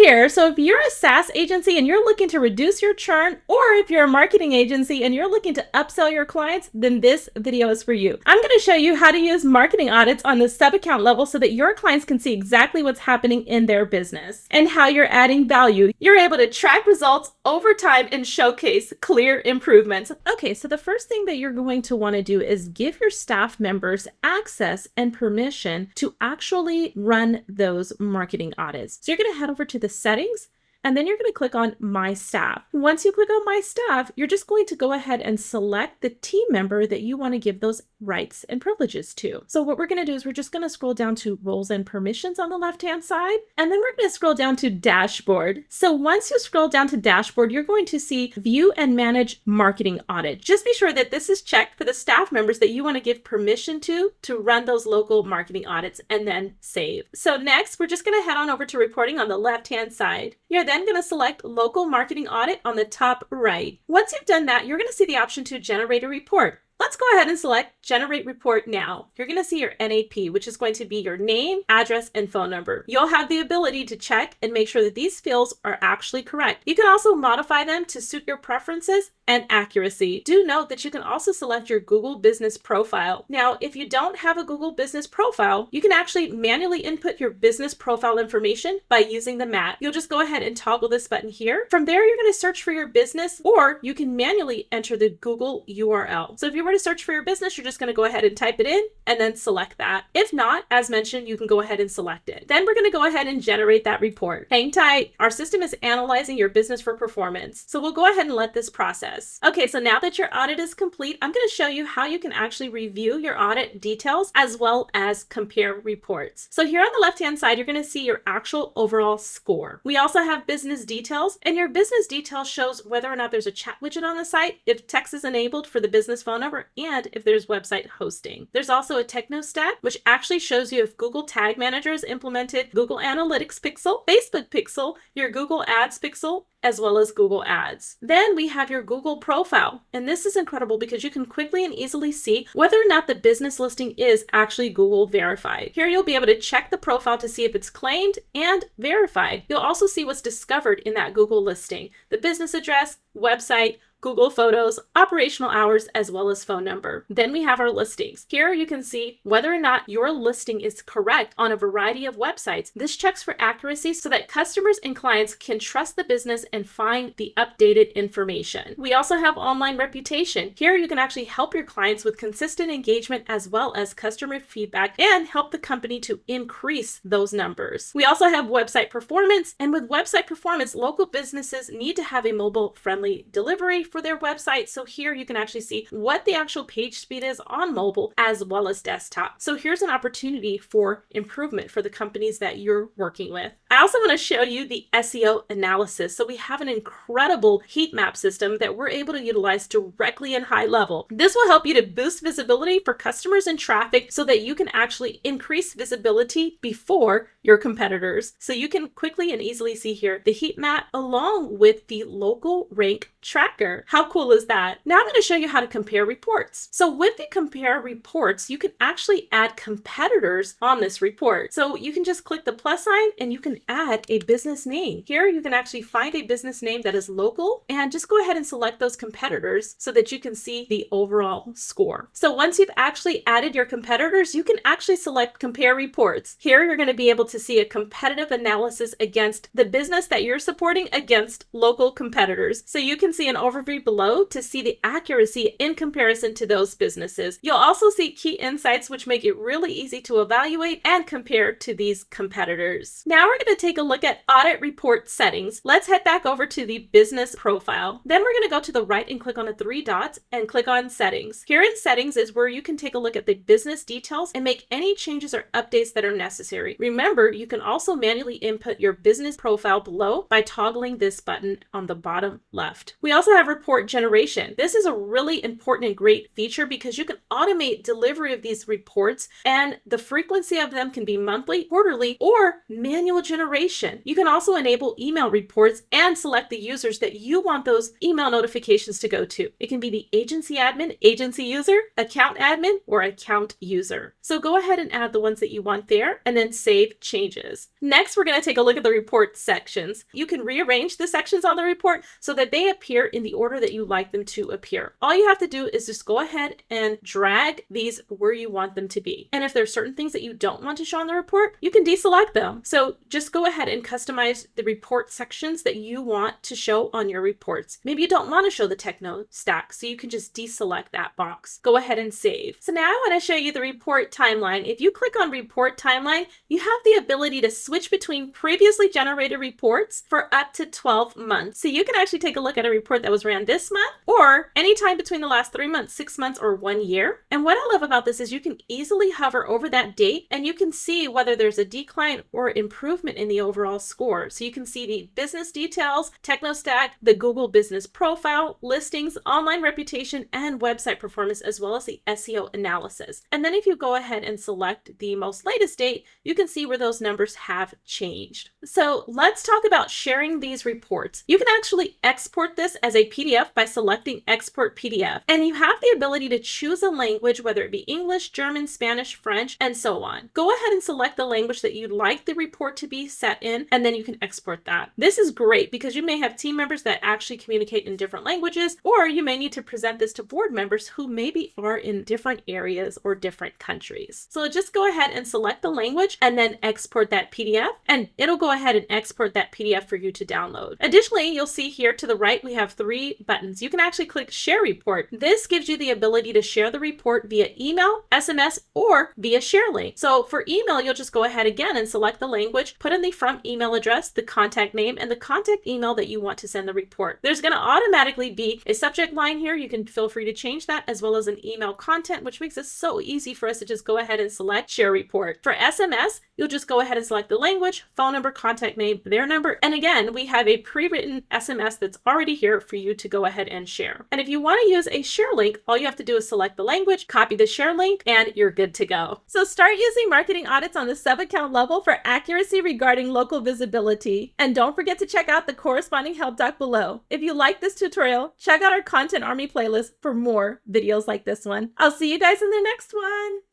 here. So if you're a SaaS agency and you're looking to reduce your churn, or if you're a marketing agency and you're looking to upsell your clients, then this video is for you. I'm going to show you how to use marketing audits on the sub-account level so that your clients can see exactly what's happening in their business and how you're adding value. You're able to track results over time and showcase clear improvements. Okay, so the first thing that you're going to want to do is give your staff members access and permission to actually run those marketing audits. So you're going to head over to the settings, and then you're going to click on My Staff. Once you click on My Staff, you're just going to go ahead and select the team member that you want to give those rights and privileges to. So what we're going to do is we're just going to scroll down to Roles and Permissions on the left-hand side, and then we're going to scroll down to Dashboard. So once you scroll down to Dashboard, you're going to see View and Manage Marketing Audit. Just be sure that this is checked for the staff members that you want to give permission to run those local marketing audits, and then save. So next, we're just going to head on over to Reporting on the left-hand side. You're then going to select Local Marketing Audit on the top right. Once you've done that, you're going to see the option to generate a report. Let's go ahead and select Generate Report Now. You're going to see your NAP, which is going to be your name, address, and phone number. You'll have the ability to check and make sure that these fields are actually correct. You can also modify them to suit your preferences and accuracy. Do note that you can also select your Google Business Profile. Now, if you don't have a Google Business Profile, you can actually manually input your business profile information by using the map. You'll just go ahead and toggle this button here. From there, you're going to search for your business, or you can manually enter the Google URL. So if you were to search for your business, you're just going to go ahead and type it in and then select that. If not, as mentioned, you can go ahead and select it. Then we're going to go ahead and generate that report. Hang tight. Our system is analyzing your business for performance. So we'll go ahead and let this process. Okay, so now that your audit is complete, I'm going to show you how you can actually review your audit details as well as compare reports. So here on the left-hand side, you're going to see your actual overall score. We also have business details, and your business details shows whether or not there's a chat widget on the site, if text is enabled for the business phone number, and if there's website hosting. There's also a technostat, which actually shows you if Google Tag Manager is implemented, Google Analytics Pixel, Facebook Pixel, your Google Ads Pixel, as well as Google Ads. Then we have your Google profile. And this is incredible because you can quickly and easily see whether or not the business listing is actually Google verified. Here you'll be able to check the profile to see if it's claimed and verified. You'll also see what's discovered in that Google listing, the business address, website, Google Photos, operational hours, as well as phone number. Then we have our listings. Here you can see whether or not your listing is correct on a variety of websites. This checks for accuracy so that customers and clients can trust the business and find the updated information. We also have online reputation. Here you can actually help your clients with consistent engagement as well as customer feedback and help the company to increase those numbers. We also have website performance, and with website performance, local businesses need to have a mobile-friendly delivery for their website. So here you can actually see what the actual page speed is on mobile as well as desktop. So here's an opportunity for improvement for the companies that you're working with. I also want to show you the SEO analysis. So we have an incredible heat map system that we're able to utilize directly in HighLevel. This will help you to boost visibility for customers and traffic so that you can actually increase visibility before your competitors. So you can quickly and easily see here the heat map along with the local rank tracker. How cool is that? Now I'm going to show you how to compare reports. So with the compare reports, you can actually add competitors on this report. So you can just click the plus sign and you can add a business name. Here you can actually find a business name that is local and just go ahead and select those competitors so that you can see the overall score. So once you've actually added your competitors, you can actually select compare reports. Here you're going to be able to see a competitive analysis against the business that you're supporting against local competitors. So you can see an overview below to see the accuracy in comparison to those businesses. You'll also see key insights which make it really easy to evaluate and compare to these competitors. Now we're going to take a look at audit report settings. Let's head back over to the business profile. Then we're going to go to the right and click on the three dots and click on settings. Here in settings is where you can take a look at the business details and make any changes or updates that are necessary. Remember, you can also manually input your business profile below by toggling this button on the bottom left. We also have report generation. This is a really important and great feature because you can automate delivery of these reports, and the frequency of them can be monthly, quarterly, or manual generation. You can also enable email reports and select the users that you want those email notifications to go to. It can be the agency admin, agency user, account admin, or account user. So go ahead and add the ones that you want there and then save changes. Next, we're going to take a look at the report sections. You can rearrange the sections on the report so that they appear in the order that you like them to appear. All you have to do is just go ahead and drag these where you want them to be. And if there's certain things that you don't want to show on the report, you can deselect them. So just go ahead and customize the report sections that you want to show on your reports. Maybe you don't want to show the techno stack, so you can just deselect that box. Go ahead and save. So now I want to show you the report timeline. If you click on report timeline, you have the ability to switch between previously generated reports for up to 12 months. So you can actually take a look at a report that was ran this month or anytime between the last 3 months, 6 months, or 1 year. And what I love about this is you can easily hover over that date and you can see whether there's a decline or improvement in the overall score. So you can see the business details, techno stack, the Google business profile, listings, online reputation, and website performance, as well as the SEO analysis. And then if you go ahead and select the most latest date, you can see where those numbers have changed. So let's talk about sharing these reports. You can actually export this as a PDF by selecting Export PDF. And you have the ability to choose a language, whether it be English, German, Spanish, French, and so on. Go ahead and select the language that you'd like the report to be set in, and then you can export that. This is great because you may have team members that actually communicate in different languages, or you may need to present this to board members who maybe are in different areas or different countries. So just go ahead and select the language and then export that PDF, and it'll go ahead and export that PDF for you to download. Additionally, you'll see here to the right, we have 3 buttons. You can actually click Share Report. This gives you the ability to share the report via email, SMS, or via share link. So for email, you'll just go ahead again and select the language, put in the front email address, the contact name, and the contact email that you want to send the report. There's going to automatically be a subject line here. You can feel free to change that, as well as an email content, which makes it so easy for us to just go ahead and select Share Report. For SMS, you'll just go ahead and select the language, phone number, contact name, their number. And again, we have a pre-written SMS that's already here for you to go ahead and share. And if you want to use a share link, all you have to do is select the language, copy the share link, and you're good to go. So start using marketing audits on the sub-account level for accuracy regarding local visibility. And don't forget to check out the corresponding help doc below. If you like this tutorial, check out our Content Army playlist for more videos like this one. I'll see you guys in the next one.